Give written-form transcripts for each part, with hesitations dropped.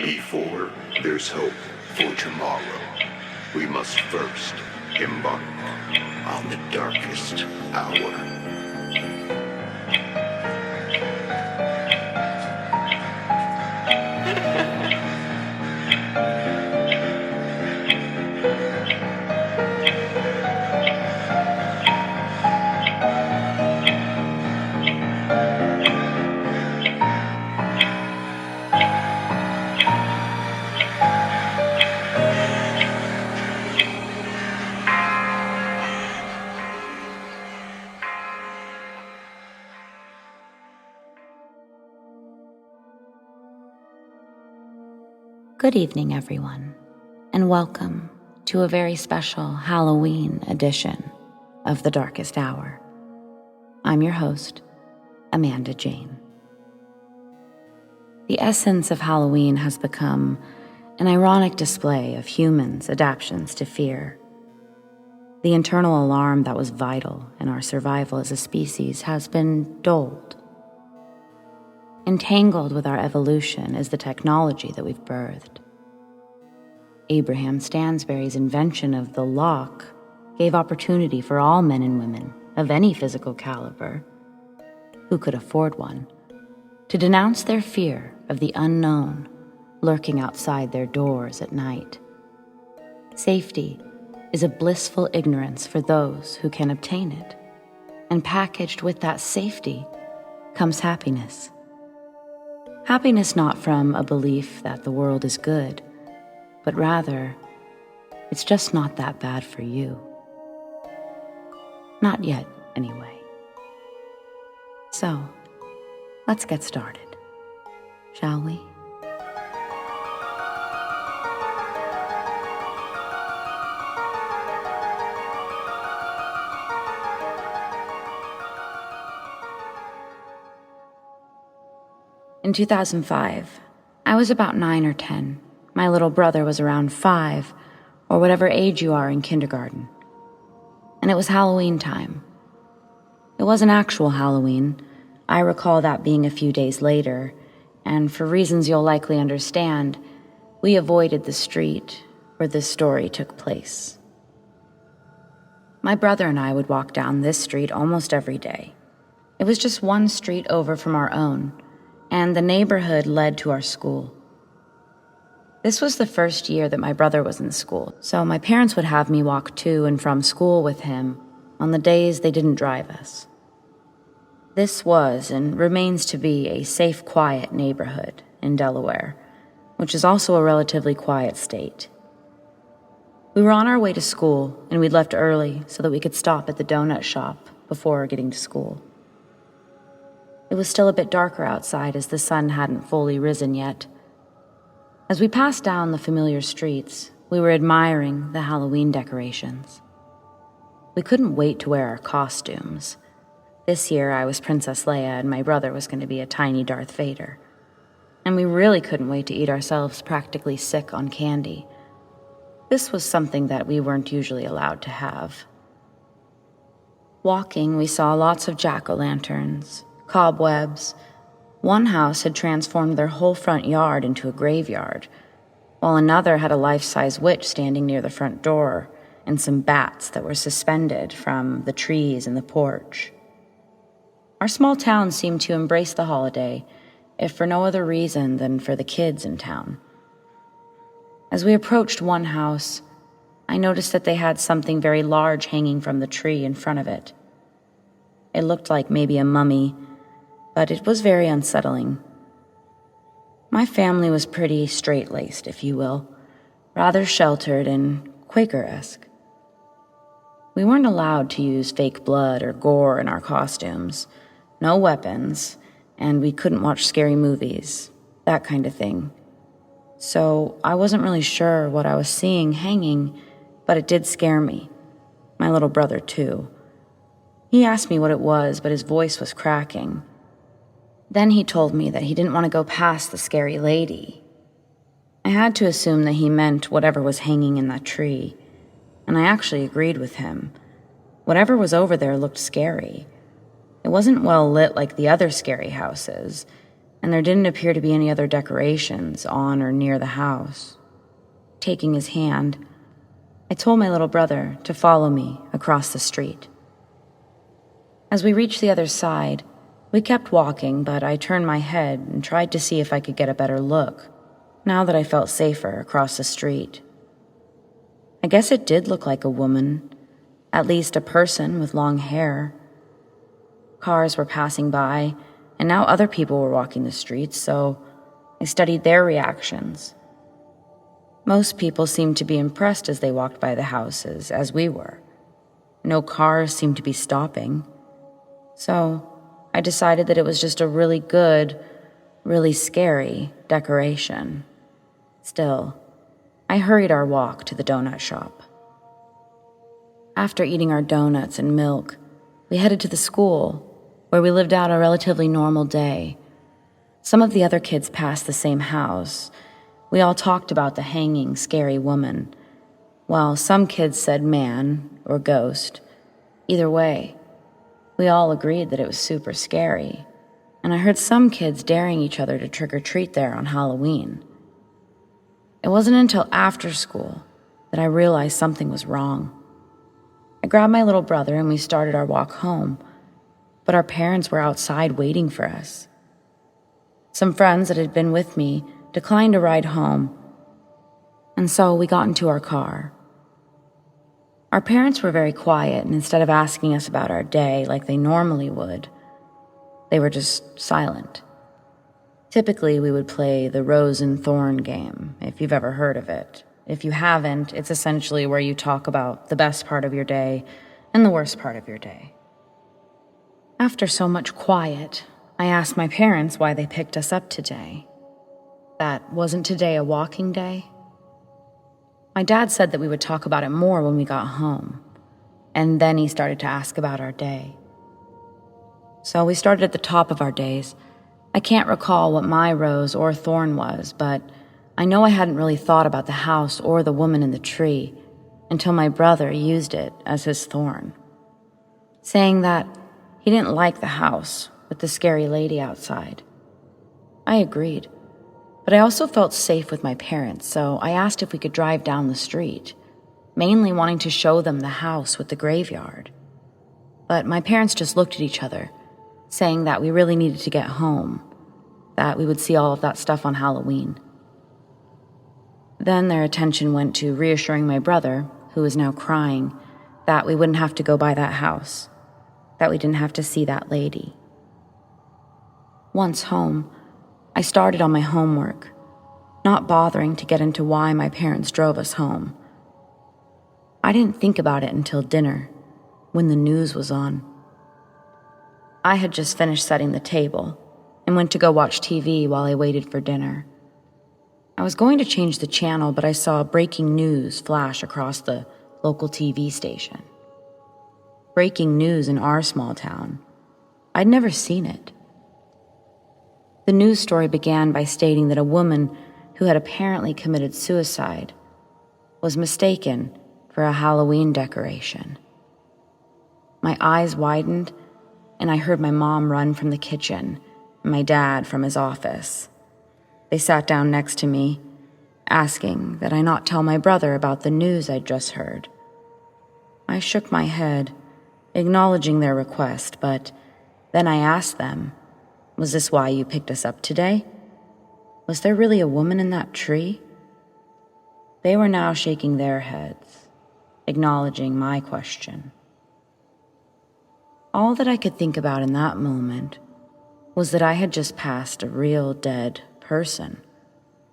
Before there's hope for tomorrow, we must first embark on the darkest hour. Good evening, everyone, and welcome to a very special Halloween edition of The Darkest Hour. I'm your host, Amanda Jane. The essence of Halloween has become an ironic display of humans' adaptations to fear. The internal alarm that was vital in our survival as a species has been dulled. Entangled with our evolution is the technology that we've birthed. Abraham Stansberry's invention of the lock gave opportunity for all men and women of any physical caliber, who could afford one, to denounce their fear of the unknown lurking outside their doors at night. Safety is a blissful ignorance for those who can obtain it, and packaged with that safety comes happiness. Happiness not from a belief that the world is good, but rather, it's just not that bad for you. Not yet, anyway. So, let's get started, shall we? In 2005, I was about 9 or 10. My little brother was around 5, or whatever age you are in kindergarten. And it was Halloween time. It wasn't actual Halloween. I recall that being a few days later, and for reasons you'll likely understand, we avoided the street where this story took place. My brother and I would walk down this street almost every day. It was just one street over from our own, and the neighborhood led to our school. This was the first year that my brother was in school, so my parents would have me walk to and from school with him on the days they didn't drive us. This was and remains to be a safe, quiet neighborhood in Delaware, which is also a relatively quiet state. We were on our way to school, and we'd left early so that we could stop at the donut shop before getting to school. It was still a bit darker outside as the sun hadn't fully risen yet. As we passed down the familiar streets, we were admiring the Halloween decorations. We couldn't wait to wear our costumes. This year I was Princess Leia and my brother was going to be a tiny Darth Vader. And we really couldn't wait to eat ourselves practically sick on candy. This was something that we weren't usually allowed to have. Walking, we saw lots of jack-o'-lanterns, cobwebs. One house had transformed their whole front yard into a graveyard, while another had a life-size witch standing near the front door and some bats that were suspended from the trees in the porch. Our small town seemed to embrace the holiday, if for no other reason than for the kids in town. As we approached one house, I noticed that they had something very large hanging from the tree in front of it. It looked like maybe a mummy, but it was very unsettling. My family was pretty straight-laced, if you will, rather sheltered and Quaker-esque. We weren't allowed to use fake blood or gore in our costumes, no weapons, and we couldn't watch scary movies, that kind of thing. So I wasn't really sure what I was seeing hanging, but it did scare me. My little brother, too. He asked me what it was, but his voice was cracking. Then he told me that he didn't want to go past the scary lady. I had to assume that he meant whatever was hanging in that tree, and I actually agreed with him. Whatever was over there looked scary. It wasn't well lit like the other scary houses. and there didn't appear to be any other decorations on or near the house. Taking his hand, I told my little brother to follow me across the street. As we reached the other side, we kept walking, but I turned my head and tried to see if I could get a better look, now that I felt safer across the street. I guess it did look like a woman, at least a person with long hair. Cars were passing by, and now other people were walking the streets, so I studied their reactions. Most people seemed to be impressed as they walked by the houses, as we were. No cars seemed to be stopping. So I decided that it was just a really good, really scary decoration. Still, I hurried our walk to the donut shop. After eating our donuts and milk, we headed to the school, where we lived out a relatively normal day. Some of the other kids passed the same house. We all talked about the hanging, scary woman, while some kids said man or ghost. Either way, we all agreed that it was super scary, and I heard some kids daring each other to trick-or-treat there on Halloween. It wasn't until after school that I realized something was wrong. I grabbed my little brother and we started our walk home, but our parents were outside waiting for us. Some friends that had been with me declined a ride home, and so we got into our car. Our parents were very quiet, and instead of asking us about our day like they normally would, they were just silent. Typically, we would play the rose and thorn game, if you've ever heard of it. If you haven't, it's essentially where you talk about the best part of your day and the worst part of your day. After so much quiet, I asked my parents why they picked us up today. That wasn't today a walking day? My dad said that we would talk about it more when we got home, and then he started to ask about our day. So we started at the top of our days. I can't recall what my rose or thorn was, but I know I hadn't really thought about the house or the woman in the tree until my brother used it as his thorn, saying that he didn't like the house with the scary lady outside. I agreed. But I also felt safe with my parents, so I asked if we could drive down the street, mainly wanting to show them the house with the graveyard. But my parents just looked at each other, saying that we really needed to get home, that we would see all of that stuff on Halloween. Then their attention went to reassuring my brother, who was now crying, that we wouldn't have to go by that house, that we didn't have to see that lady. Once home, I started on my homework, not bothering to get into why my parents drove us home. I didn't think about it until dinner, when the news was on. I had just finished setting the table and went to go watch TV while I waited for dinner. I was going to change the channel, but I saw breaking news flash across the local TV station. Breaking news in our small town. I'd never seen it. The news story began by stating that a woman who had apparently committed suicide was mistaken for a Halloween decoration. My eyes widened, and I heard my mom run from the kitchen and my dad from his office. They sat down next to me, asking that I not tell my brother about the news I'd just heard. I shook my head, acknowledging their request, but then I asked them, "Was this why you picked us up today? Was there really a woman in that tree?" They were now shaking their heads, acknowledging my question. All that I could think about in that moment was that I had just passed a real dead person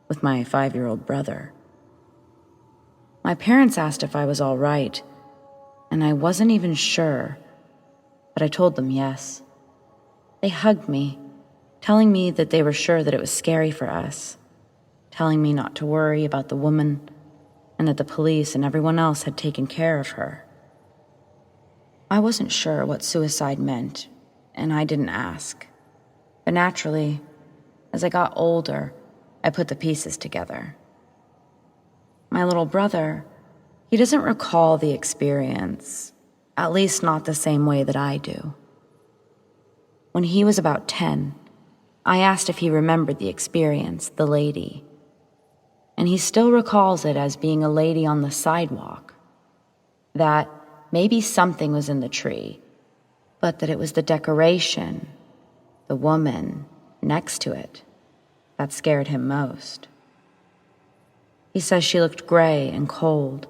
with my 5-year-old brother. My parents asked if I was all right, and I wasn't even sure, but I told them yes. They hugged me, telling me that they were sure that it was scary for us, telling me not to worry about the woman and that the police and everyone else had taken care of her. I wasn't sure what suicide meant, and I didn't ask. But naturally, as I got older, I put the pieces together. My little brother, he doesn't recall the experience, at least not the same way that I do. When he was about 10, I asked if he remembered the experience, the lady, and he still recalls it as being a lady on the sidewalk, that maybe something was in the tree, but that it was the decoration, the woman next to it, that scared him most. He says she looked gray and cold.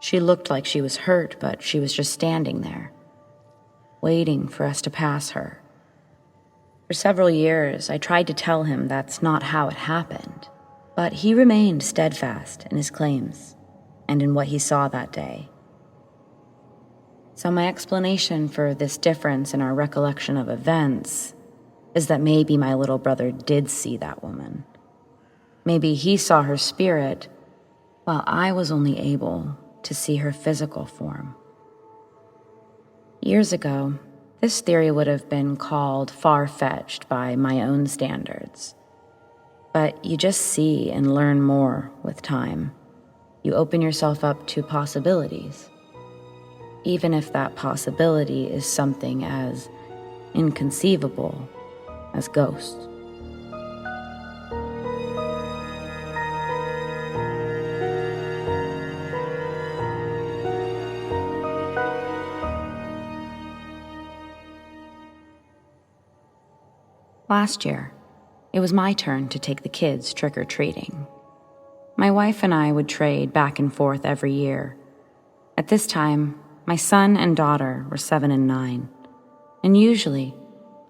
She looked like she was hurt, but she was just standing there, waiting for us to pass her. For several years, I tried to tell him that's not how it happened, but he remained steadfast in his claims and in what he saw that day. So my explanation for this difference in our recollection of events is that maybe my little brother did see that woman. Maybe he saw her spirit, while I was only able to see her physical form. Years ago, this theory would have been called far-fetched by my own standards. But you just see and learn more with time. You open yourself up to possibilities, even if that possibility is something as inconceivable as ghosts. Last year, it was my turn to take the kids trick-or-treating. My wife and I would trade back and forth every year. At this time, my son and daughter were 7 and 9, and usually,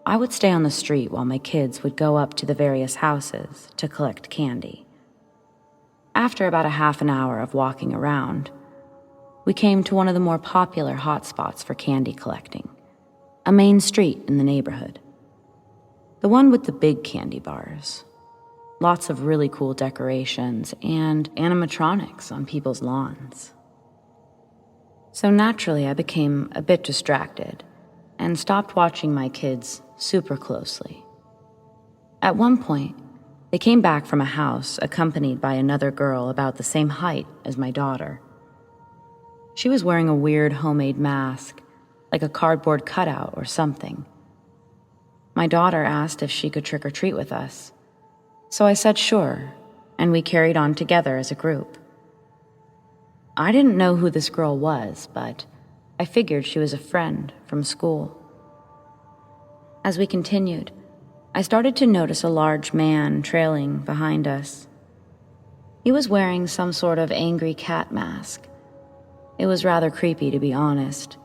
I would stay on the street while my kids would go up to the various houses to collect candy. After about a half an hour of walking around, we came to one of the more popular hotspots for candy collecting, a main street in the neighborhood. The one with the big candy bars, lots of really cool decorations, and animatronics on people's lawns. So naturally, I became a bit distracted and stopped watching my kids super closely. At one point, they came back from a house accompanied by another girl about the same height as my daughter. She was wearing a weird homemade mask, like a cardboard cutout or something. My daughter asked if she could trick-or-treat with us, so I said sure, and we carried on together as a group. I didn't know who this girl was, but I figured she was a friend from school. As we continued, I started to notice a large man trailing behind us. He was wearing some sort of angry cat mask. It was rather creepy, to be honest.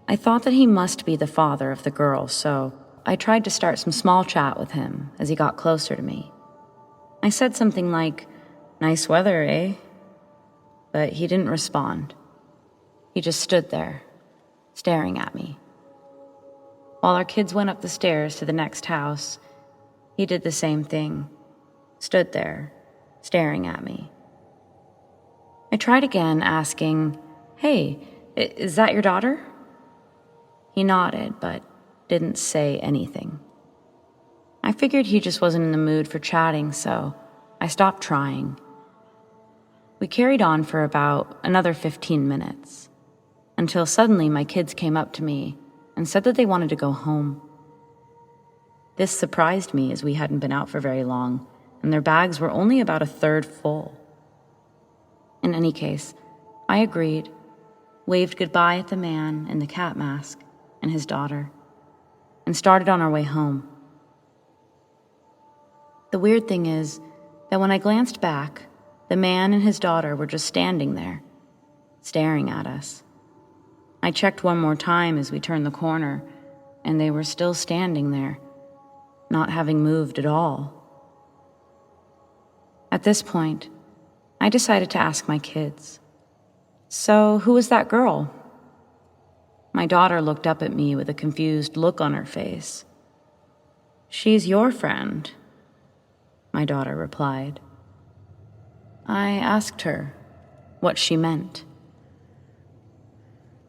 I thought that he must be the father of the girl, so I tried to start some small chat with him as he got closer to me. I said something like, "Nice weather, eh?" But he didn't respond. He just stood there, staring at me. While our kids went up the stairs to the next house, he did the same thing, stood there, staring at me. I tried again, asking, "Hey, is that your daughter?" He nodded, but didn't say anything. I figured he just wasn't in the mood for chatting, so I stopped trying. We carried on for about another 15 minutes, until suddenly my kids came up to me and said that they wanted to go home. This surprised me as we hadn't been out for very long, and their bags were only about a third full. In any case, I agreed, waved goodbye at the man in the cat mask and his daughter, and started on our way home. The weird thing is that when I glanced back, the man and his daughter were just standing there, staring at us. I checked one more time as we turned the corner, and they were still standing there, not having moved at all. At this point, I decided to ask my kids, "So, who was that girl?" My daughter looked up at me with a confused look on her face. "She's your friend," my daughter replied. I asked her what she meant.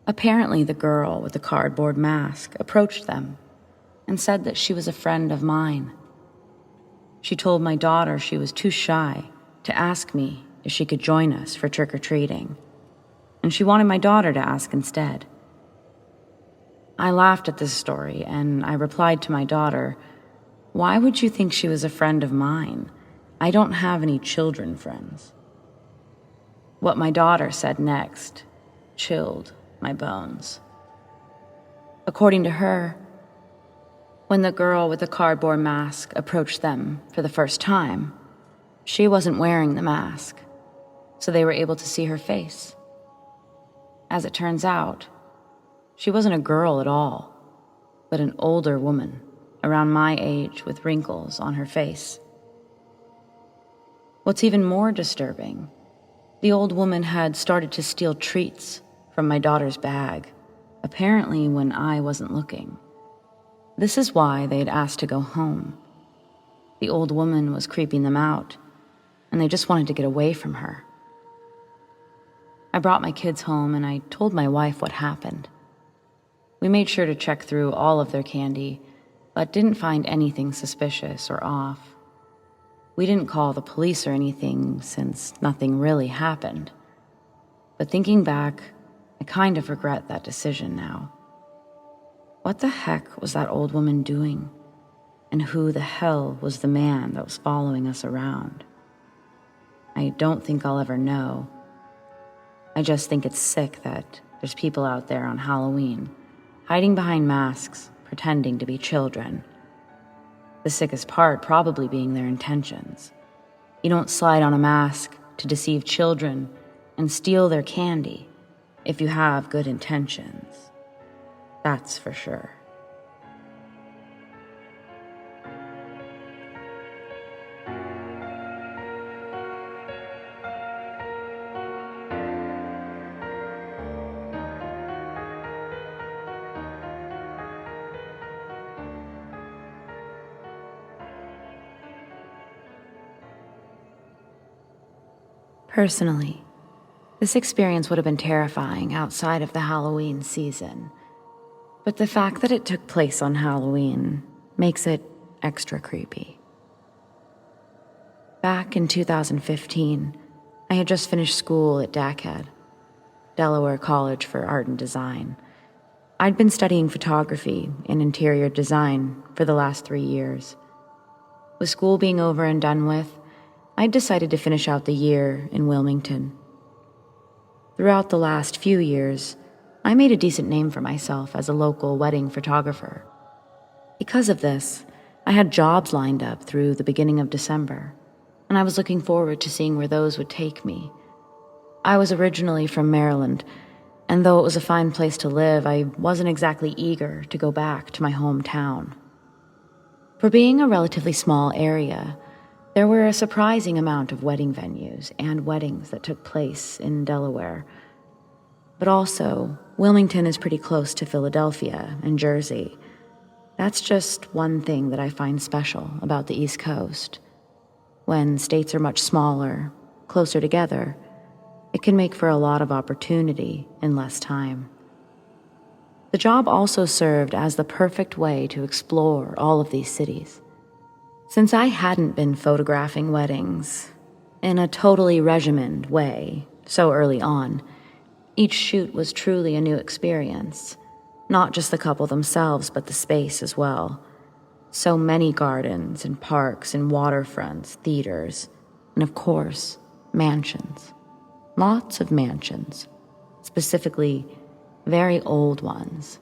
Apparently, the girl with the cardboard mask approached them and said that she was a friend of mine. She told my daughter she was too shy to ask me if she could join us for trick-or-treating, and she wanted my daughter to ask instead. I laughed at this story, and I replied to my daughter, Why would you think she was a friend of mine? I don't have any children friends. What my daughter said next chilled my bones. According to her, when the girl with the cardboard mask approached them for the first time, she wasn't wearing the mask, so they were able to see her face. As it turns out, she wasn't a girl at all, but an older woman around my age with wrinkles on her face. What's even more disturbing, the old woman had started to steal treats from my daughter's bag, apparently when I wasn't looking. This is why they had asked to go home. The old woman was creeping them out, and they just wanted to get away from her. I brought my kids home and I told my wife what happened. We made sure to check through all of their candy, but didn't find anything suspicious or off. We didn't call the police or anything since nothing really happened. But thinking back, I kind of regret that decision now. What the heck was that old woman doing? And who the hell was the man that was following us around? I don't think I'll ever know. I just think it's sick that there's people out there on Halloween, hiding behind masks, pretending to be children. The sickest part probably being their intentions. You don't slide on a mask to deceive children and steal their candy if you have good intentions. That's for sure. Personally, this experience would have been terrifying outside of the Halloween season, but the fact that it took place on Halloween makes it extra creepy. Back in 2015, I had just finished school at DACAD, Delaware College for Art and Design. I'd been studying photography and interior design for the last 3 years. With school being over and done with, I'd decided to finish out the year in Wilmington. Throughout the last few years, I made a decent name for myself as a local wedding photographer. Because of this, I had jobs lined up through the beginning of December, and I was looking forward to seeing where those would take me. I was originally from Maryland, and though it was a fine place to live, I wasn't exactly eager to go back to my hometown. For being a relatively small area, there were a surprising amount of wedding venues and weddings that took place in Delaware. But also, Wilmington is pretty close to Philadelphia and Jersey. That's just one thing that I find special about the East Coast. When states are much smaller, closer together, it can make for a lot of opportunity in less time. The job also served as the perfect way to explore all of these cities. Since I hadn't been photographing weddings in a totally regimented way so early on, each shoot was truly a new experience, not just the couple themselves, but the space as well. So many gardens and parks and waterfronts, theaters, and of course, mansions. Lots of mansions, specifically very old ones,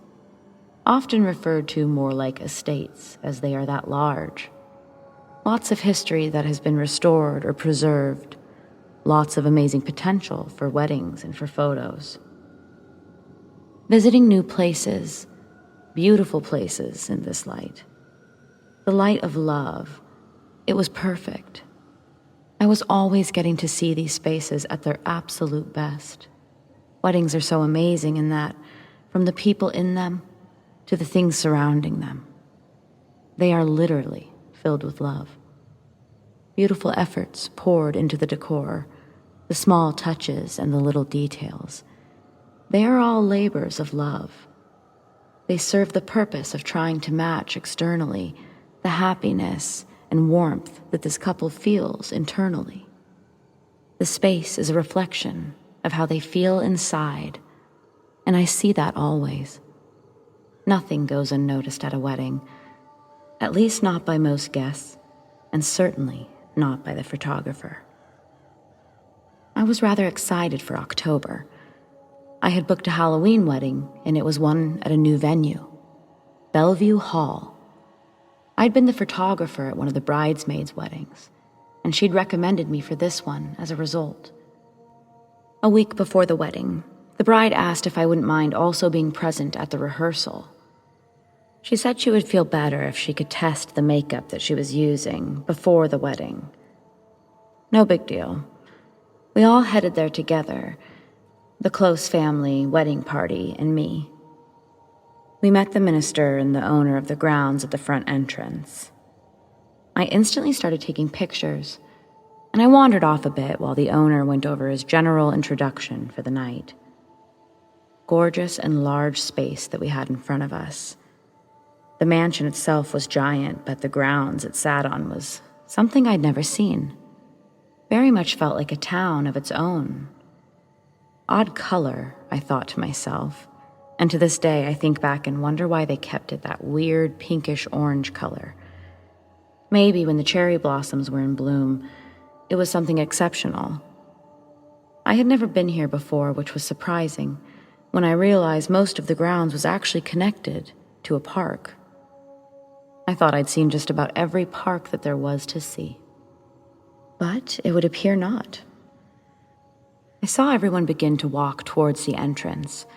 often referred to more like estates as they are that large. Lots of history that has been restored or preserved. Lots of amazing potential for weddings and for photos. Visiting new places, beautiful places in this light. The light of love. It was perfect. I was always getting to see these spaces at their absolute best. Weddings are so amazing in that, from the people in them to the things surrounding them, they are literally filled with love. Beautiful efforts poured into the decor, the small touches and the little details. They are all labors of love. They serve the purpose of trying to match externally the happiness and warmth that this couple feels internally. The space is a reflection of how they feel inside, and I see that always. Nothing goes unnoticed at a wedding. At least not by most guests, and certainly not by the photographer. I was rather excited for October. I had booked a Halloween wedding, and it was one at a new venue, Bellevue Hall. I'd been the photographer at one of the bridesmaids' weddings, and she'd recommended me for this one as a result. A week before the wedding, the bride asked if I wouldn't mind also being present at the rehearsal. She said she would feel better if she could test the makeup that she was using before the wedding. No big deal. We all headed there together, the close family, wedding party, and me. We met the minister and the owner of the grounds at the front entrance. I instantly started taking pictures, and I wandered off a bit while the owner went over his general introduction for the night. Gorgeous and large space that we had in front of us. The mansion itself was giant, but the grounds it sat on was something I'd never seen. Very much felt like a town of its own. Odd color, I thought to myself, and to this day I think back and wonder why they kept it that weird pinkish-orange color. Maybe when the cherry blossoms were in bloom, it was something exceptional. I had never been here before, which was surprising, when I realized most of the grounds was actually connected to a park. I thought I'd seen just about every park that there was to see. But it would appear not. I saw everyone begin to walk towards the entrance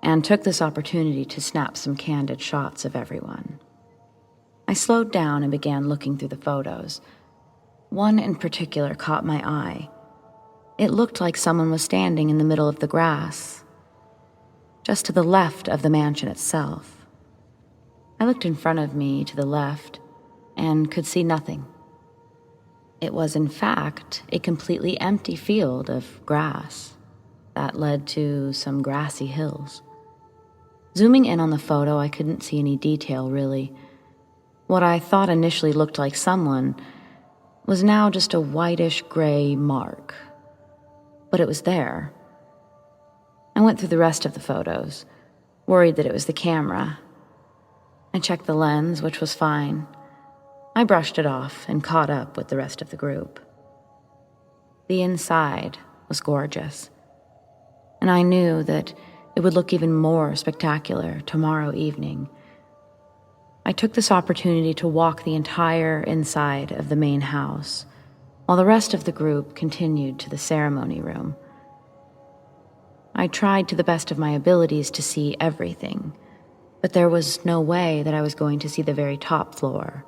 and took this opportunity to snap some candid shots of everyone. I slowed down and began looking through the photos. One in particular caught my eye. It looked like someone was standing in the middle of the grass, just to the left of the mansion itself. I looked in front of me to the left and could see nothing. It was, in fact, a completely empty field of grass that led to some grassy hills. Zooming in on the photo, I couldn't see any detail, really. What I thought initially looked like someone was now just a whitish-gray mark. But it was there. I went through the rest of the photos, worried that it was the camera. I checked the lens, which was fine. I brushed it off and caught up with the rest of the group. The inside was gorgeous, and I knew that it would look even more spectacular tomorrow evening. I took this opportunity to walk the entire inside of the main house, while the rest of the group continued to the ceremony room. I tried to the best of my abilities to see everything, but there was no way that I was going to see the very top floor,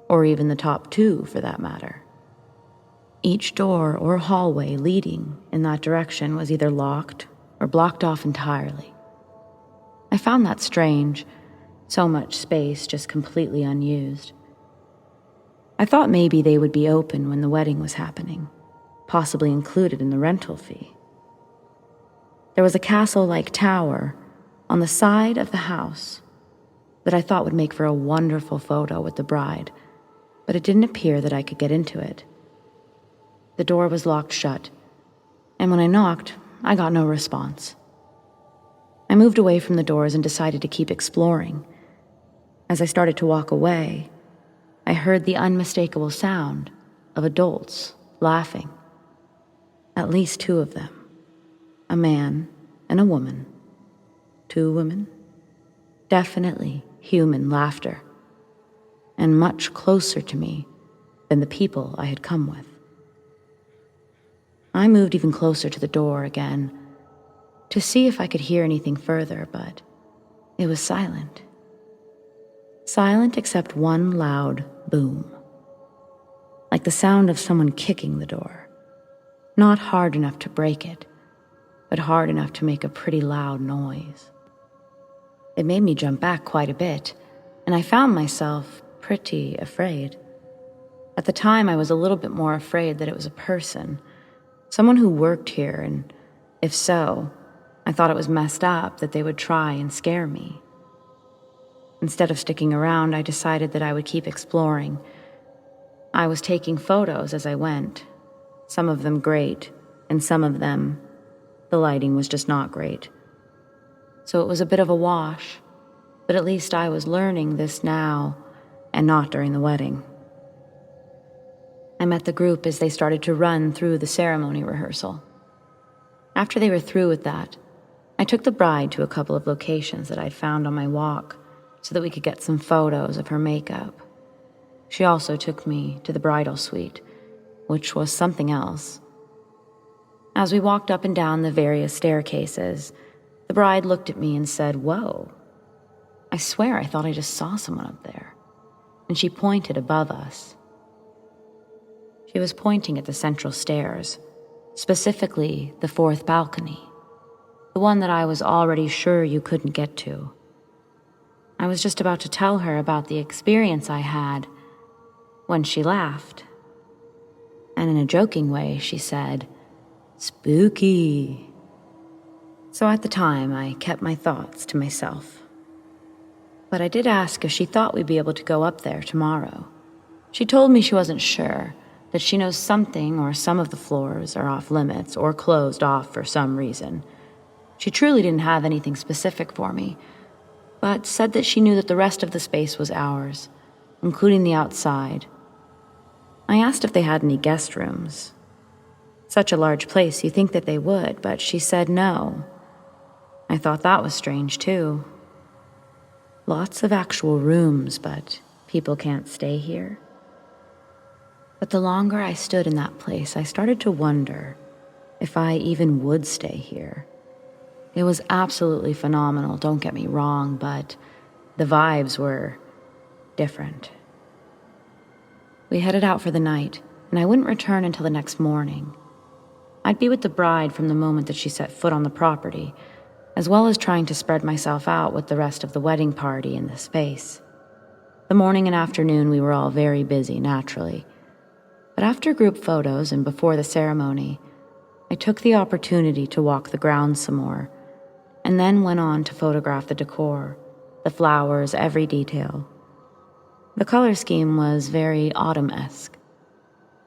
or even the top two for that matter. Each door or hallway leading in that direction was either locked or blocked off entirely. I found that strange, so much space just completely unused. I thought maybe they would be open when the wedding was happening, possibly included in the rental fee. There was a castle-like tower on the side of the house that I thought would make for a wonderful photo with the bride, but it didn't appear that I could get into it. The door was locked shut, and when I knocked, I got no response. I moved away from the doors and decided to keep exploring. As I started to walk away, I heard the unmistakable sound of adults laughing. At least two of them. A man and a woman. Two women. Definitely human laughter. And much closer to me than the people I had come with. I moved even closer to the door again to see if I could hear anything further, but it was silent. Silent except one loud boom. Like the sound of someone kicking the door. Not hard enough to break it, but hard enough to make a pretty loud noise. It made me jump back quite a bit, and I found myself pretty afraid. At the time, I was a little bit more afraid that it was a person, someone who worked here, and if so, I thought it was messed up that they would try and scare me. Instead of sticking around, I decided that I would keep exploring. I was taking photos as I went, some of them great, and some of them, the lighting was just not great. So it was a bit of a wash, but at least I was learning this now, and not during the wedding. I met the group as they started to run through the ceremony rehearsal. After they were through with that, I took the bride to a couple of locations that I'd found on my walk so that we could get some photos of her makeup. She also took me to the bridal suite, which was something else. As we walked up and down the various staircases, the bride looked at me and said, "Whoa, I swear I thought I just saw someone up there." And she pointed above us. She was pointing at the central stairs, specifically the fourth balcony, the one that I was already sure you couldn't get to. I was just about to tell her about the experience I had when she laughed. And in a joking way, she said, "Spooky." So at the time, I kept my thoughts to myself. But I did ask if she thought we'd be able to go up there tomorrow. She told me she wasn't sure, that she knows something or some of the floors are off limits or closed off for some reason. She truly didn't have anything specific for me, but said that she knew that the rest of the space was ours, including the outside. I asked if they had any guest rooms. Such a large place, you think that they would, but she said no. I thought that was strange, too. Lots of actual rooms, but people can't stay here. But the longer I stood in that place, I started to wonder if I even would stay here. It was absolutely phenomenal, don't get me wrong, but the vibes were different. We headed out for the night, and I wouldn't return until the next morning. I'd be with the bride from the moment that she set foot on the property, as well as trying to spread myself out with the rest of the wedding party in the space. The morning and afternoon we were all very busy, naturally. But after group photos and before the ceremony, I took the opportunity to walk the grounds some more, and then went on to photograph the decor, the flowers, every detail. The color scheme was very autumn-esque.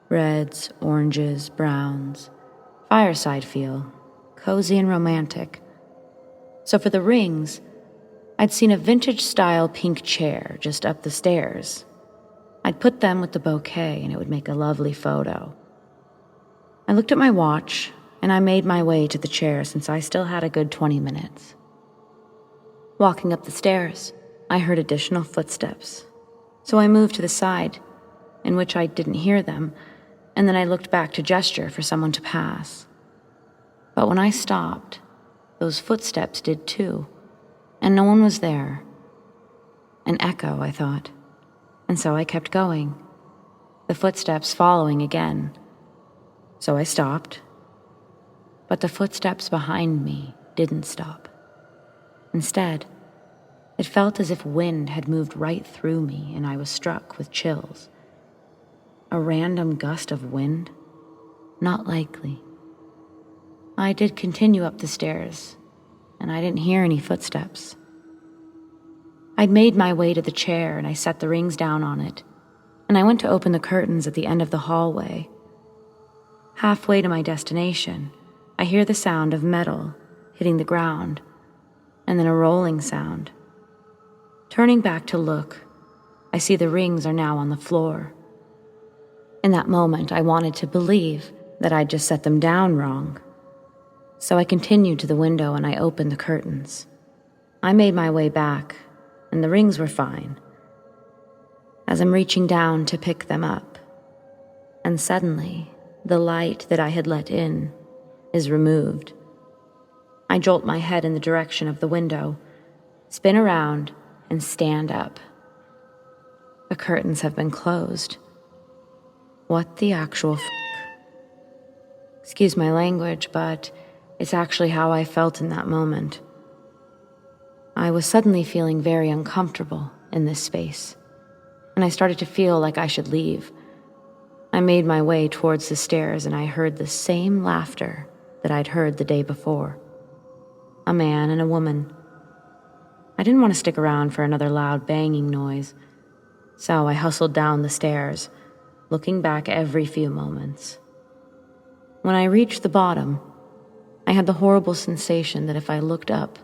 Reds, oranges, browns, fireside feel, cozy and romantic. So for the rings, I'd seen a vintage-style pink chair just up the stairs. I'd put them with the bouquet and it would make a lovely photo. I looked at my watch and I made my way to the chair since I still had a good 20 minutes. Walking up the stairs, I heard additional footsteps. So I moved to the side, in which I didn't hear them, and then I looked back to gesture for someone to pass. But when I stopped, those footsteps did too, and no one was there. An echo, I thought. And so I kept going, the footsteps following again. So I stopped, but the footsteps behind me didn't stop. Instead, it felt as if wind had moved right through me and I was struck with chills. A random gust of wind? Not likely. I did continue up the stairs, and I didn't hear any footsteps. I'd made my way to the chair and I set the rings down on it, and I went to open the curtains at the end of the hallway. Halfway to my destination, I hear the sound of metal hitting the ground, and then a rolling sound. Turning back to look, I see the rings are now on the floor. In that moment, I wanted to believe that I'd just set them down wrong. So I continued to the window and I opened the curtains. I made my way back, and the rings were fine. As I'm reaching down to pick them up, and suddenly, the light that I had let in is removed. I jolt my head in the direction of the window, spin around, and stand up. The curtains have been closed. What the actual f***? Excuse my language, but it's actually how I felt in that moment. I was suddenly feeling very uncomfortable in this space, and I started to feel like I should leave. I made my way towards the stairs and I heard the same laughter that I'd heard the day before. A man and a woman. I didn't want to stick around for another loud banging noise, so I hustled down the stairs, looking back every few moments. When I reached the bottom, I had the horrible sensation that if I looked up,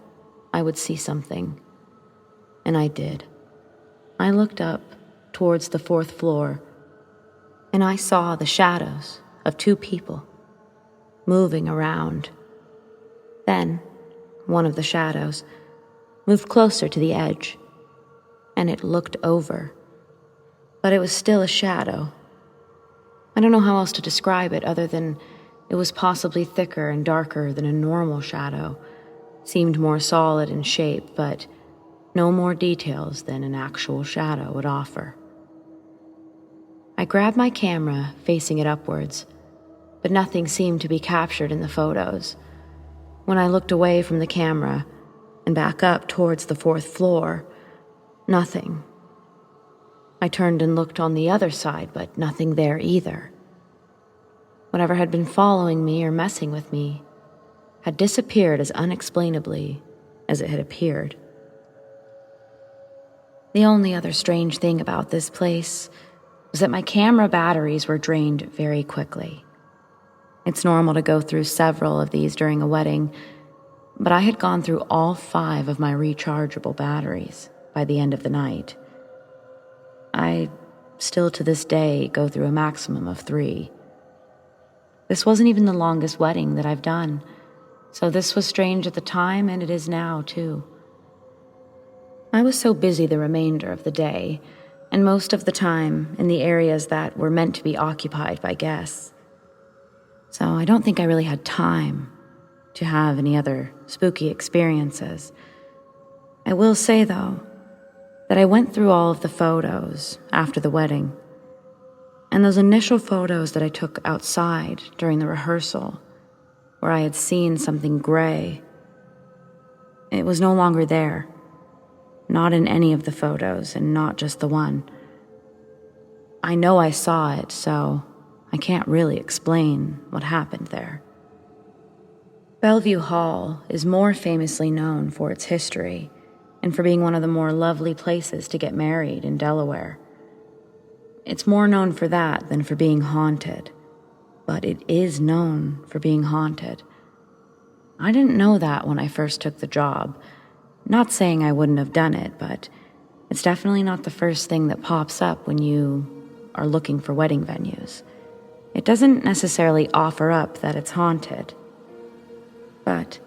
I would see something. And I did. I looked up towards the 4th floor, and I saw the shadows of 2 people moving around. Then, one of the shadows moved closer to the edge, and it looked over. But it was still a shadow. I don't know how else to describe it other than it was possibly thicker and darker than a normal shadow, seemed more solid in shape, but no more details than an actual shadow would offer. I grabbed my camera, facing it upwards, but nothing seemed to be captured in the photos. When I looked away from the camera and back up towards the 4th floor, nothing. I turned and looked on the other side, but nothing there either. Whatever had been following me or messing with me had disappeared as unexplainably as it had appeared. The only other strange thing about this place was that my camera batteries were drained very quickly. It's normal to go through several of these during a wedding, but I had gone through all 5 of my rechargeable batteries by the end of the night. I still to this day go through a maximum of 3. This wasn't even the longest wedding that I've done, so this was strange at the time, and it is now too. I was so busy the remainder of the day, and most of the time in the areas that were meant to be occupied by guests. So I don't think I really had time to have any other spooky experiences. I will say, though, that I went through all of the photos after the wedding, and those initial photos that I took outside during the rehearsal, where I had seen something gray, it was no longer there. Not in any of the photos, and not just the one. I know I saw it, so I can't really explain what happened there. Bellevue Hall is more famously known for its history and for being one of the more lovely places to get married in Delaware. It's more known for that than for being haunted, but it is known for being haunted. I didn't know that when I first took the job. Not saying I wouldn't have done it, but it's definitely not the first thing that pops up when you are looking for wedding venues. It doesn't necessarily offer up that it's haunted. But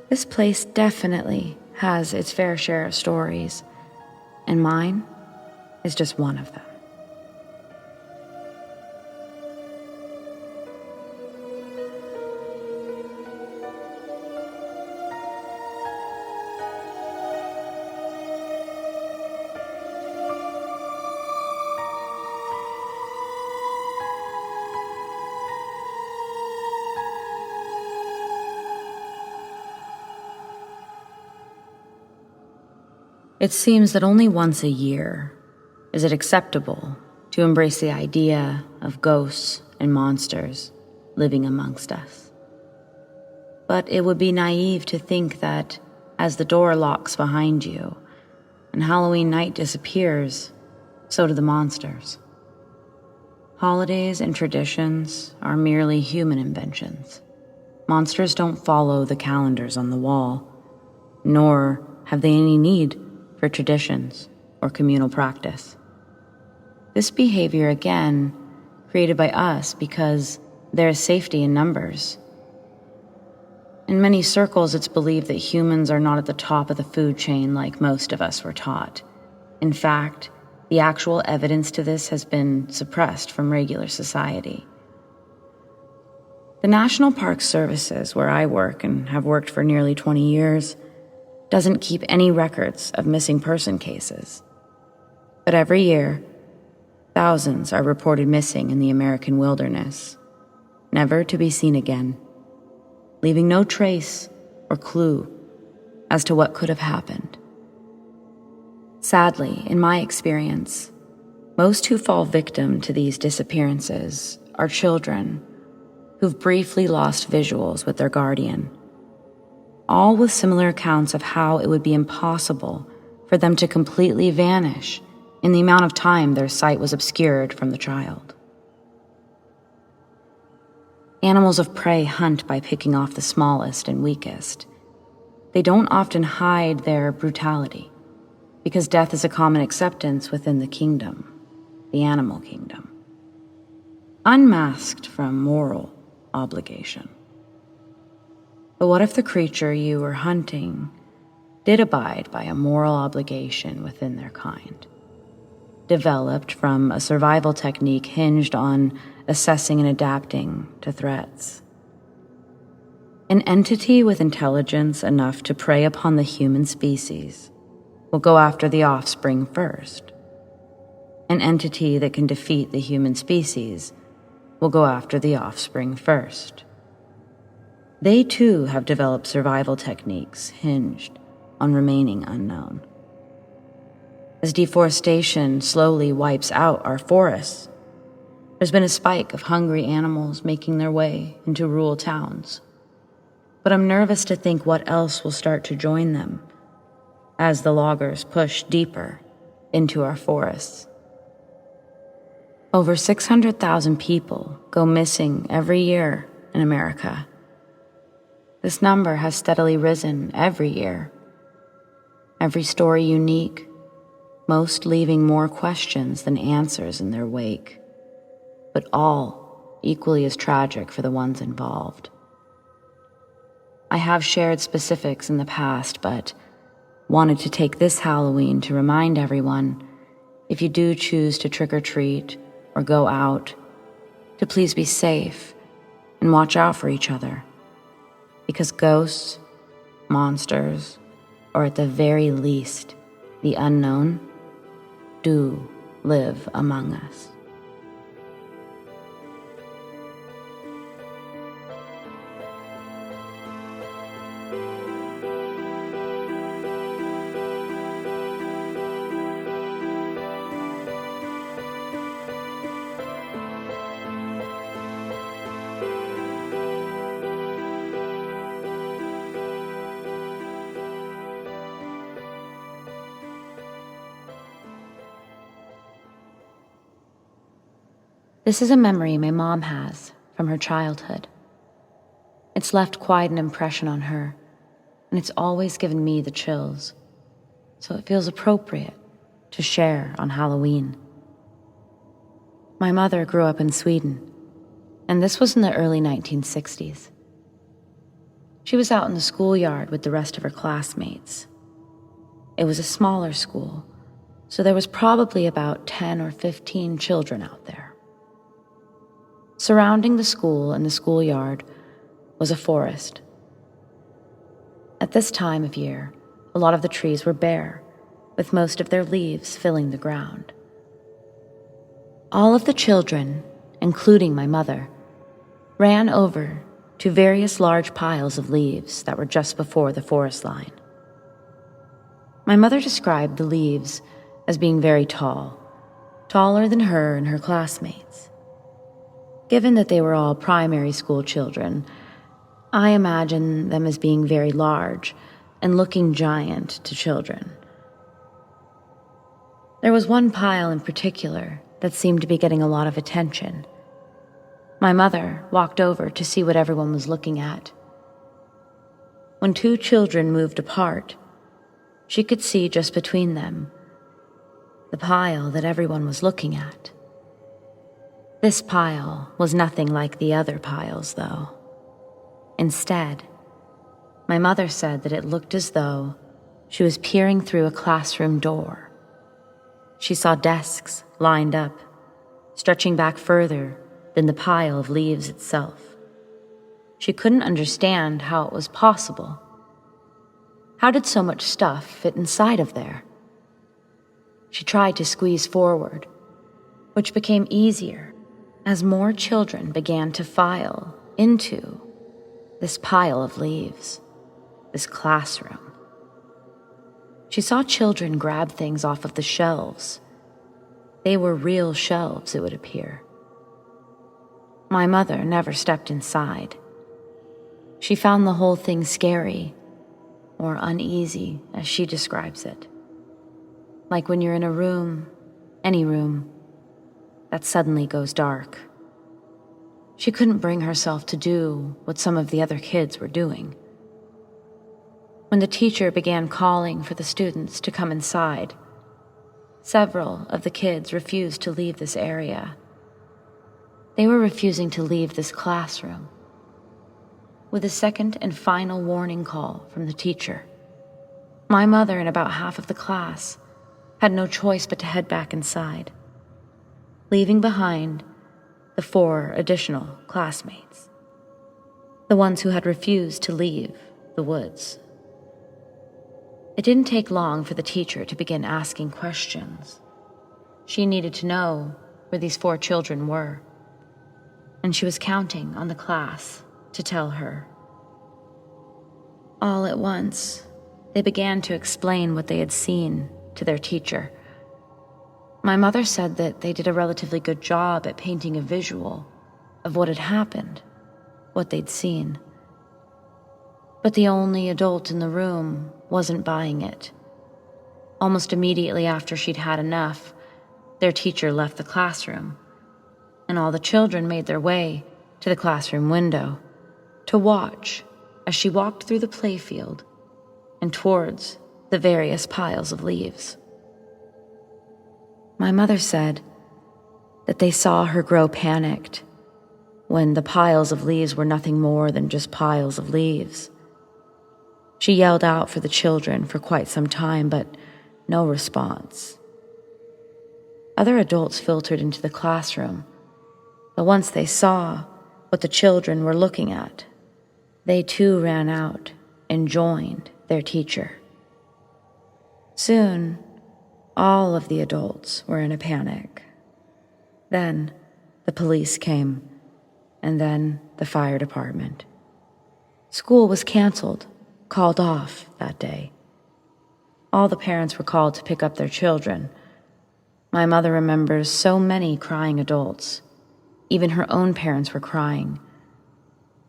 this place definitely has its fair share of stories, and mine is just one of them. It seems that only once a year is it acceptable to embrace the idea of ghosts and monsters living amongst us. But it would be naive to think that as the door locks behind you and Halloween night disappears, so do the monsters. Holidays and traditions are merely human inventions. Monsters don't follow the calendars on the wall, nor have they any need for traditions or communal practice. This behavior, again, created by us because there is safety in numbers. In many circles, it's believed that humans are not at the top of the food chain like most of us were taught. In fact, the actual evidence to this has been suppressed from regular society. The National Park Services, where I work and have worked for nearly 20 years, doesn't keep any records of missing person cases. But every year, thousands are reported missing in the American wilderness, never to be seen again, leaving no trace or clue as to what could have happened. Sadly, in my experience, most who fall victim to these disappearances are children who've briefly lost visuals with their guardian, all with similar accounts of how it would be impossible for them to completely vanish in the amount of time their sight was obscured from the child. Animals of prey hunt by picking off the smallest and weakest. They don't often hide their brutality, because death is a common acceptance within the kingdom. the animal kingdom, unmasked from moral obligation. But what if the creature you were hunting did abide by a moral obligation within their kind, developed from a survival technique hinged on assessing and adapting to threats? An entity with intelligence enough to prey upon the human species will go after the offspring first. An entity that can defeat the human species will go after the offspring first. They too have developed survival techniques hinged on remaining unknown. As deforestation slowly wipes out our forests, there's been a spike of hungry animals making their way into rural towns. But I'm nervous to think what else will start to join them as the loggers push deeper into our forests. Over 600,000 people go missing every year in America. This number has steadily risen every year. Every story unique, most leaving more questions than answers in their wake, but all equally as tragic for the ones involved. I have shared specifics in the past, but wanted to take this Halloween to remind everyone, if you do choose to trick or treat or go out, to please be safe and watch out for each other. Because ghosts, monsters, or at the very least, the unknown, do live among us. This is a memory my mom has from her childhood. It's left quite an impression on her, and it's always given me the chills, so it feels appropriate to share on Halloween. My mother grew up in Sweden, and this was in the early 1960s. She was out in the schoolyard with the rest of her classmates. It was a smaller school, so there was probably about 10 or 15 children out there. Surrounding the school and the schoolyard was a forest. At this time of year, a lot of the trees were bare, with most of their leaves filling the ground. All of the children, including my mother, ran over to various large piles of leaves that were just before the forest line. My mother described the leaves as being very tall, taller than her and her classmates. Given that they were all primary school children, I imagine them as being very large and looking giant to children. There was one pile in particular that seemed to be getting a lot of attention. My mother walked over to see what everyone was looking at. When two children moved apart, she could see just between them the pile that everyone was looking at. This pile was nothing like the other piles, though. Instead, my mother said that it looked as though she was peering through a classroom door. She saw desks lined up, stretching back further than the pile of leaves itself. She couldn't understand how it was possible. How did so much stuff fit inside of there? She tried to squeeze forward, which became easier as more children began to file into this pile of leaves, this classroom. She saw children grab things off of the shelves. They were real shelves, it would appear. My mother never stepped inside. She found the whole thing scary, or uneasy, as she describes it. Like when you're in a room, any room, that suddenly goes dark. She couldn't bring herself to do what some of the other kids were doing. When the teacher began calling for the students to come inside, Several of the kids refused to leave this area. They were refusing to leave this classroom. With a second and final warning call from the teacher, my mother and about half of the class had no choice but to head back inside, leaving behind the 4 additional classmates, the ones who had refused to leave the woods. It didn't take long for the teacher to begin asking questions. She needed to know where these 4 children were, and she was counting on the class to tell her. All at once, they began to explain what they had seen to their teacher. My mother said that they did a relatively good job at painting a visual of what had happened, what they'd seen. But the only adult in the room wasn't buying it. Almost immediately after she'd had enough, their teacher left the classroom, and all the children made their way to the classroom window to watch as she walked through the playfield and towards the various piles of leaves. My mother said that they saw her grow panicked when the piles of leaves were nothing more than just piles of leaves. She yelled out for the children for quite some time, but no response. Other adults filtered into the classroom, but once they saw what the children were looking at, they too ran out and joined their teacher. Soon, all of the adults were in a panic. Then the police came, and then the fire department. School was canceled, called off that day. All the parents were called to pick up their children. My mother remembers so many crying adults. Even her own parents were crying,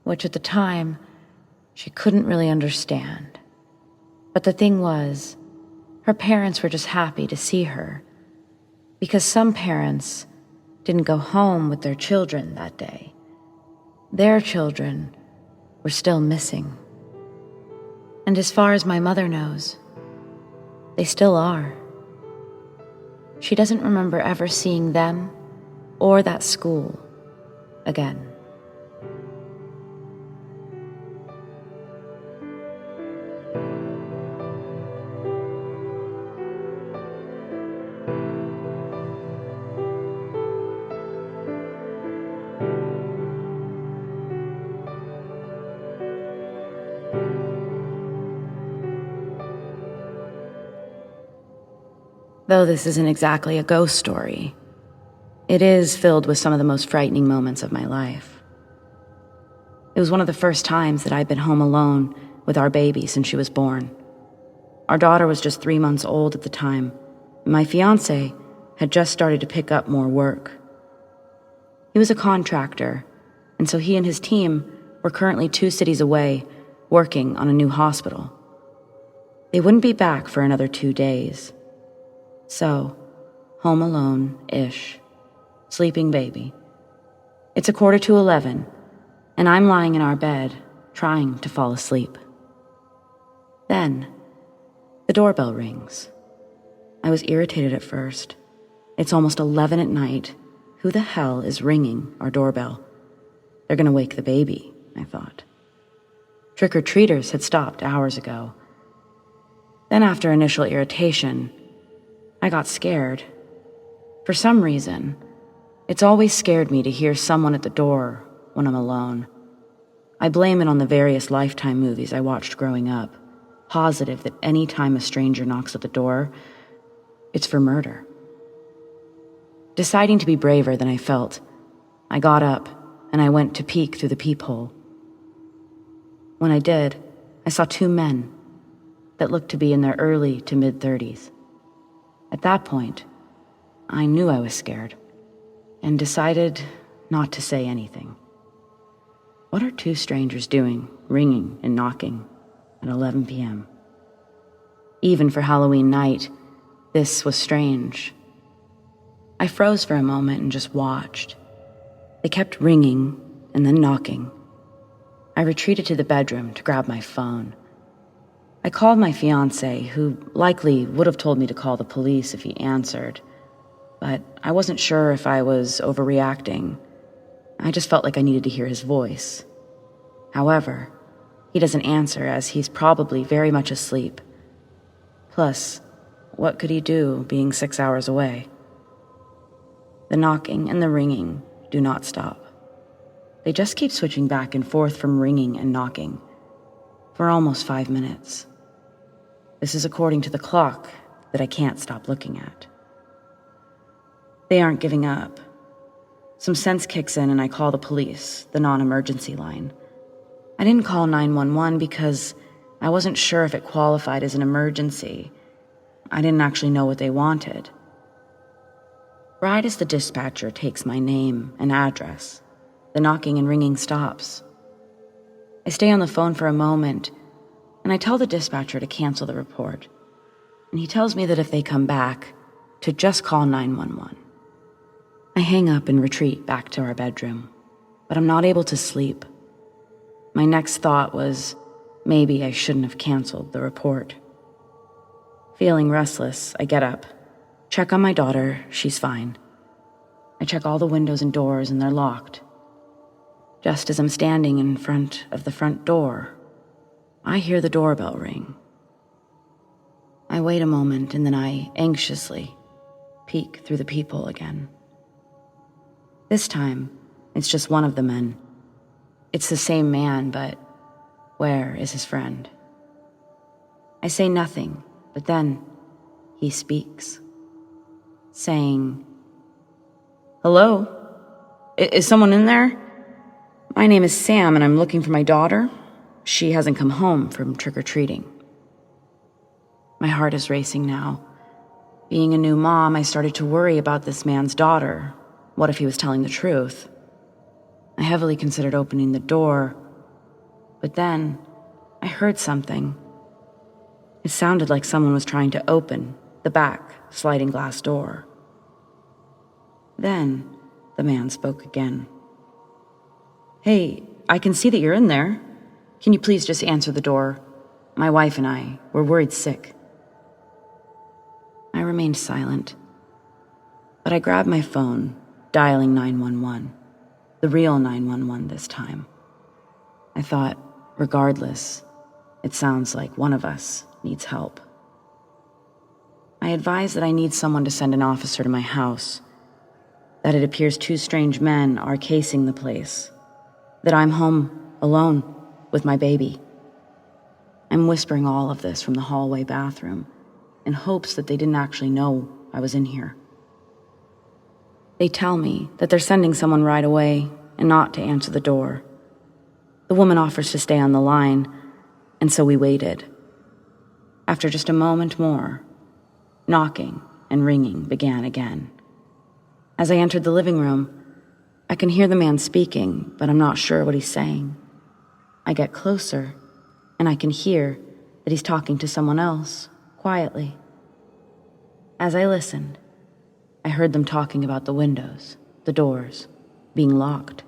which at the time she couldn't really understand. But the thing was, her parents were just happy to see her, because some parents didn't go home with their children that day. Their children were still missing. And as far as my mother knows, they still are. She doesn't remember ever seeing them or that school again. Though this isn't exactly a ghost story, it is filled with some of the most frightening moments of my life. It was one of the first times that I'd been home alone with our baby since she was born. Our daughter was just 3 months old at the time, and my fiancé had just started to pick up more work. He was a contractor, and so he and his team were currently 2 cities away working on a new hospital. They wouldn't be back for another 2 days. So, home alone-ish, sleeping baby. It's 11:15, and I'm lying in our bed, trying to fall asleep. Then, the doorbell rings. I was irritated at first. It's almost 11 at night. Who the hell is ringing our doorbell? They're gonna wake the baby, I thought. Trick-or-treaters had stopped hours ago. Then after initial irritation, I got scared. For some reason, it's always scared me to hear someone at the door when I'm alone. I blame it on the various Lifetime movies I watched growing up, positive that any time a stranger knocks at the door, it's for murder. Deciding to be braver than I felt, I got up and I went to peek through the peephole. When I did, I saw 2 men that looked to be in their early to mid-30s. At that point, I knew I was scared and decided not to say anything. What are 2 strangers doing, ringing and knocking at 11 p.m.? Even for Halloween night, this was strange. I froze for a moment and just watched. They kept ringing and then knocking. I retreated to the bedroom to grab my phone. I called my fiancé, who likely would have told me to call the police if he answered, but I wasn't sure if I was overreacting. I just felt like I needed to hear his voice. However, he doesn't answer as he's probably very much asleep. Plus, what could he do being 6 hours away? The knocking and the ringing do not stop. They just keep switching back and forth from ringing and knocking for almost 5 minutes. This is according to the clock that I can't stop looking at. They aren't giving up. Some sense kicks in and I call the police, the non-emergency line. I didn't call 911 because I wasn't sure if it qualified as an emergency. I didn't actually know what they wanted. Right as the dispatcher takes my name and address, the knocking and ringing stops. I stay on the phone for a moment, and I tell the dispatcher to cancel the report, and he tells me that if they come back, to just call 911. I hang up and retreat back to our bedroom, but I'm not able to sleep. My next thought was, maybe I shouldn't have canceled the report. Feeling restless, I get up, check on my daughter, she's fine. I check all the windows and doors and they're locked. Just as I'm standing in front of the front door, I hear the doorbell ring. I wait a moment and then I anxiously peek through the peephole again. This time, it's just one of the men. It's the same man, but where is his friend? I say nothing, but then he speaks, saying, "Hello? Is someone in there? My name is Sam and I'm looking for my daughter. She hasn't come home from trick-or-treating." My heart is racing now. Being a new mom, I started to worry about this man's daughter. What if he was telling the truth? I heavily considered opening the door, but then I heard something. It sounded like someone was trying to open the back sliding glass door. Then the man spoke again. "Hey, I can see that you're in there. Can you please just answer the door? My wife and I, we're worried sick." I remained silent, but I grabbed my phone, dialing 911, the real 911 this time. I thought, regardless, it sounds like one of us needs help. I advise that I need someone to send an officer to my house, that it appears two strange men are casing the place, that I'm home alone with my baby. I'm whispering all of this from the hallway bathroom in hopes that they didn't actually know I was in here. They tell me that they're sending someone right away and not to answer the door. The woman offers to stay on the line, and so we waited. After just a moment more, knocking and ringing began again. As I entered the living room, I can hear the man speaking, but I'm not sure what he's saying. I get closer, and I can hear that he's talking to someone else, quietly. As I listened, I heard them talking about the windows, the doors, being locked.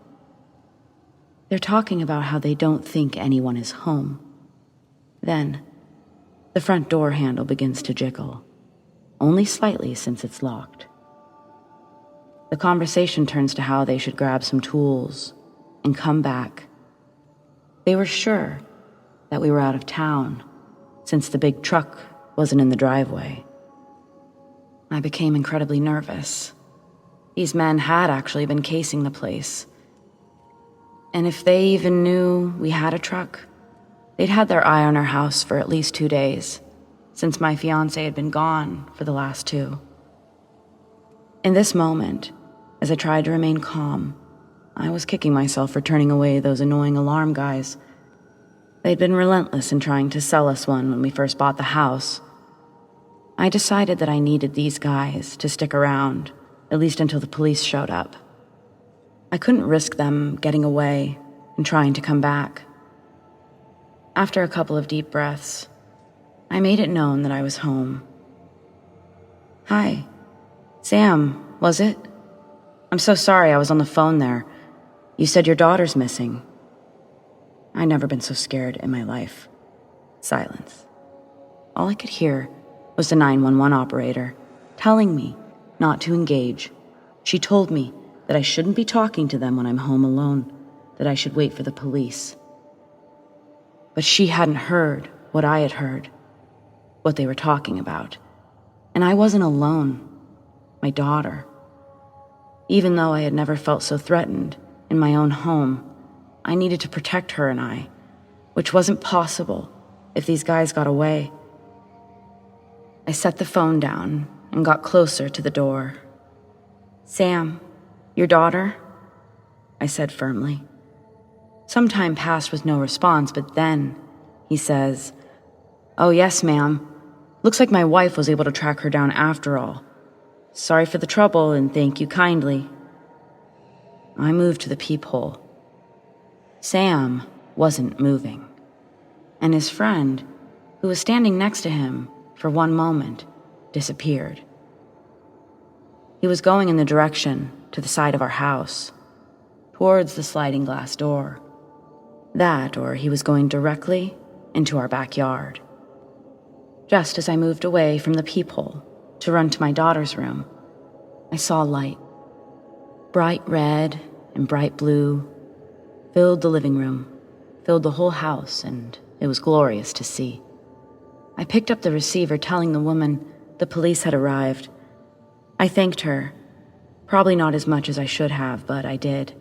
They're talking about how they don't think anyone is home. Then, the front door handle begins to jiggle, only slightly since it's locked. The conversation turns to how they should grab some tools and come back. They were sure that we were out of town, since the big truck wasn't in the driveway. I became incredibly nervous. These men had actually been casing the place. And if they even knew we had a truck, they'd had their eye on our house for at least 2 days, since my fiancé had been gone for the last 2. In this moment, as I tried to remain calm, I was kicking myself for turning away those annoying alarm guys. They'd been relentless in trying to sell us one when we first bought the house. I decided that I needed these guys to stick around, at least until the police showed up. I couldn't risk them getting away and trying to come back. After a couple of deep breaths, I made it known that I was home. "Hi, Sam, was it? I'm so sorry I was on the phone there. You said your daughter's missing." I'd never been so scared in my life. Silence. all I could hear was the 911 operator telling me not to engage. She told me that I shouldn't be talking to them when I'm home alone, that I should wait for the police. But she hadn't heard what I had heard, what they were talking about. And I wasn't alone. My daughter. Even though I had never felt so threatened in my own home, I needed to protect her and I, which wasn't possible if these guys got away. I set the phone down and got closer to the door. "Sam, your daughter?" I said firmly. Some time passed with no response, but then he says, "Oh yes, ma'am. Looks like my wife was able to track her down after all. Sorry for the trouble and thank you kindly." I moved to the peephole. Sam wasn't moving, and his friend, who was standing next to him for one moment, disappeared. He was going in the direction to the side of our house, towards the sliding glass door. That, or he was going directly into our backyard. Just as I moved away from the peephole to run to my daughter's room, I saw light. Bright red and bright blue filled the living room, filled the whole house, and it was glorious to see. I picked up the receiver, telling the woman the police had arrived. I thanked her, probably not as much as I should have, but I did.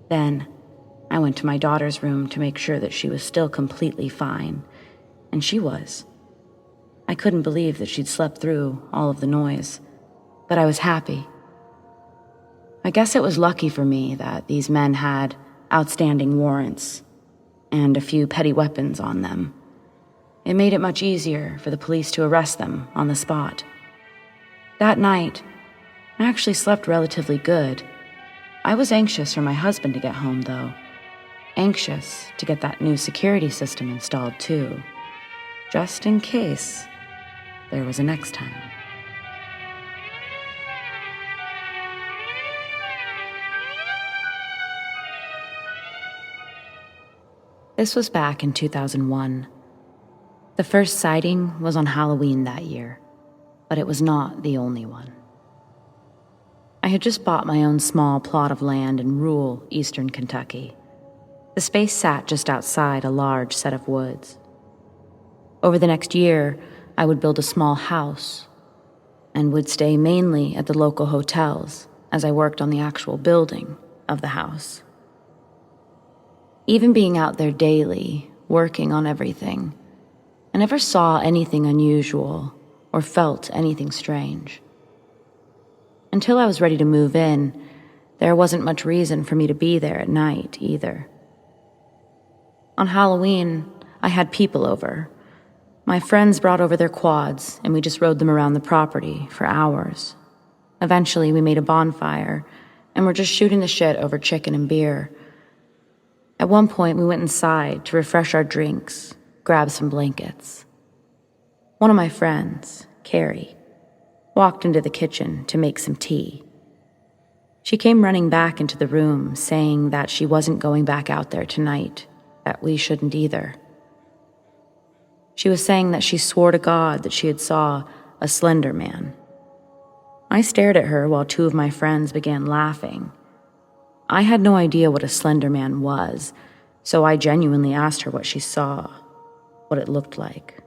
Then I went to my daughter's room to make sure that she was still completely fine, and she was. I couldn't believe that she'd slept through all of the noise, but I was happy. I guess it was lucky for me that these men had outstanding warrants and a few petty weapons on them. It made it much easier for the police to arrest them on the spot. That night, I actually slept relatively good. I was anxious for my husband to get home, though. Anxious to get that new security system installed, too, just in case there was a next time. This was back in 2001. The first sighting was on Halloween that year, but it was not the only one. I had just bought my own small plot of land in rural eastern Kentucky. The space sat just outside a large set of woods. Over the next year, I would build a small house and would stay mainly at the local hotels as I worked on the actual building of the house. Even being out there daily, working on everything, I never saw anything unusual or felt anything strange. Until I was ready to move in, there wasn't much reason for me to be there at night either. On Halloween, I had people over. My friends brought over their quads, and we just rode them around the property for hours. Eventually, we made a bonfire, and were just shooting the shit over chicken and beer. At one point, we went inside to refresh our drinks, grab some blankets. One of my friends, Carrie, walked into the kitchen to make some tea. She came running back into the room, saying that she wasn't going back out there tonight, that we shouldn't either. She was saying that she swore to God that she had saw a slender man. I stared at her while two of my friends began laughing. I had no idea what a slender man was, so I genuinely asked her what she saw, what it looked like.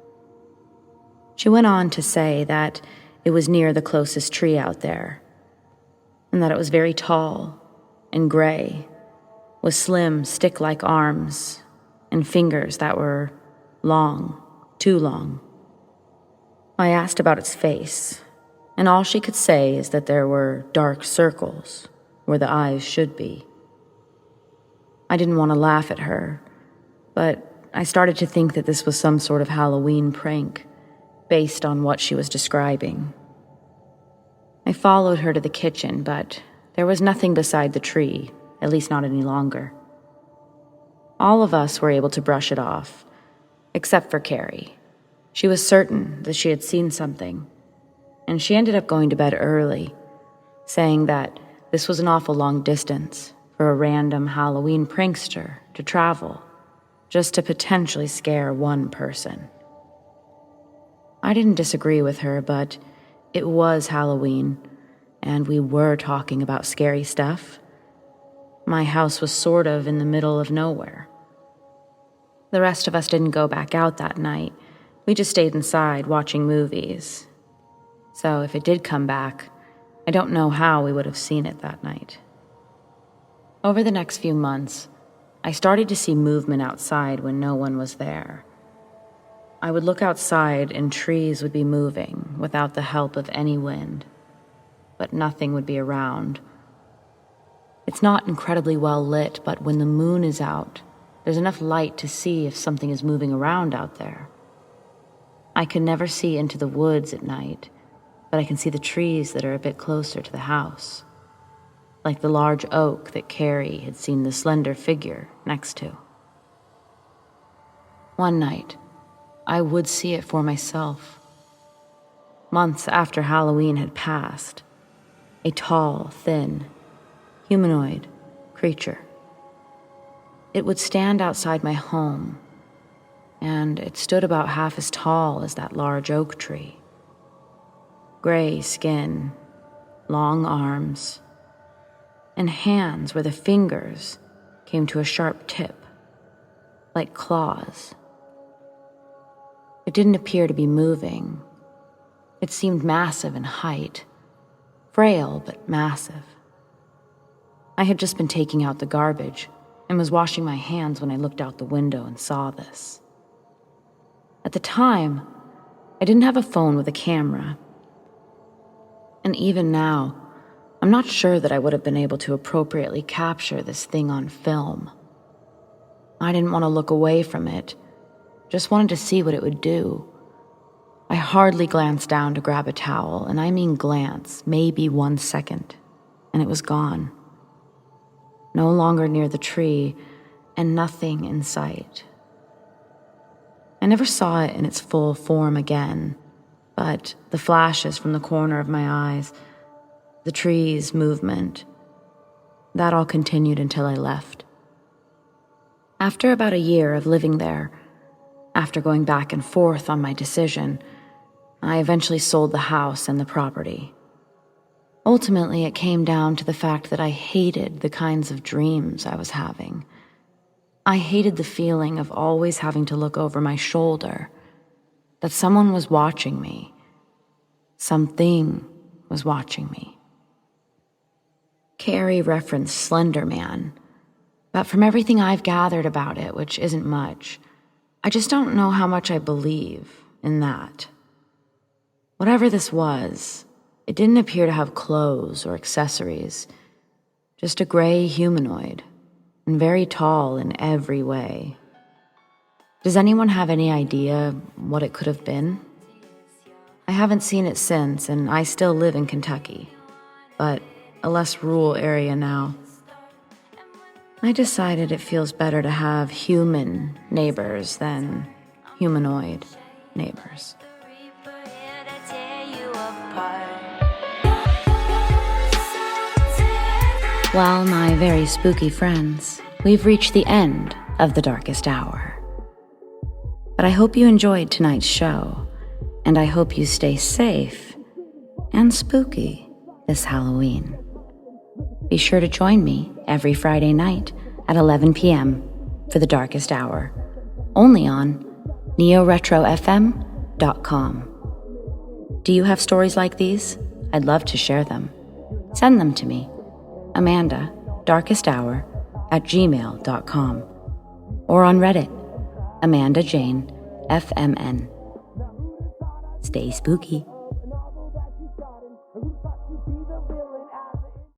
She went on to say that it was near the closest tree out there, and that it was very tall and gray, with slim, stick-like arms and fingers that were long, too long. I asked about its face, and all she could say is that there were dark circles where the eyes should be. I didn't want to laugh at her, but I started to think that this was some sort of Halloween prank based on what she was describing. I followed her to the kitchen, but there was nothing beside the tree, at least not any longer. All of us were able to brush it off, except for Carrie. She was certain that she had seen something, and she ended up going to bed early, saying that this was an awful long distance for a random Halloween prankster to travel, just to potentially scare one person. I didn't disagree with her, but it was Halloween, and we were talking about scary stuff. My house was sort of in the middle of nowhere. The rest of us didn't go back out that night. We just stayed inside watching movies. So if it did come back, I don't know how we would have seen it that night. Over the next few months, I started to see movement outside when no one was there. I would look outside and trees would be moving without the help of any wind, but nothing would be around. It's not incredibly well lit, but when the moon is out, there's enough light to see if something is moving around out there. I can never see into the woods at night, but I can see the trees that are a bit closer to the house, like the large oak that Carrie had seen the slender figure next to. One night, I would see it for myself. Months after Halloween had passed, a tall, thin, humanoid creature. It would stand outside my home, and it stood about half as tall as that large oak tree. Gray skin, long arms, and hands where the fingers came to a sharp tip, like claws. It didn't appear to be moving. It seemed massive in height, frail but massive. I had just been taking out the garbage and was washing my hands when I looked out the window and saw this. At the time, I didn't have a phone with a camera. And even now, I'm not sure that I would have been able to appropriately capture this thing on film. I didn't want to look away from it, just wanted to see what it would do. I hardly glanced down to grab a towel, and I mean glance, maybe 1 second, and it was gone. No longer near the tree, and nothing in sight. I never saw it in its full form again, but the flashes from the corner of my eyes, the tree's movement, that all continued until I left. After about a year of living there, after going back and forth on my decision, I eventually sold the house and the property. Ultimately, it came down to the fact that I hated the kinds of dreams I was having. I hated the feeling of always having to look over my shoulder, that someone was watching me. Something was watching me. Carrie referenced Slender Man, but from everything I've gathered about it, which isn't much, I just don't know how much I believe in that. Whatever this was, it didn't appear to have clothes or accessories, just a gray humanoid, and very tall in every way. Does anyone have any idea what it could have been? I haven't seen it since, and I still live in Kentucky, but a less rural area now. I decided it feels better to have human neighbors than humanoid neighbors. Well, my very spooky friends, we've reached the end of the darkest hour. But I hope you enjoyed tonight's show, and I hope you stay safe and spooky this Halloween. Be sure to join me every Friday night at 11 p.m. for the darkest hour, only on neoretrofm.com. Do you have stories like these? I'd love to share them. Send them to me, amandadarkesthour@gmail.com, or on Reddit, amandajanefmn. Stay spooky.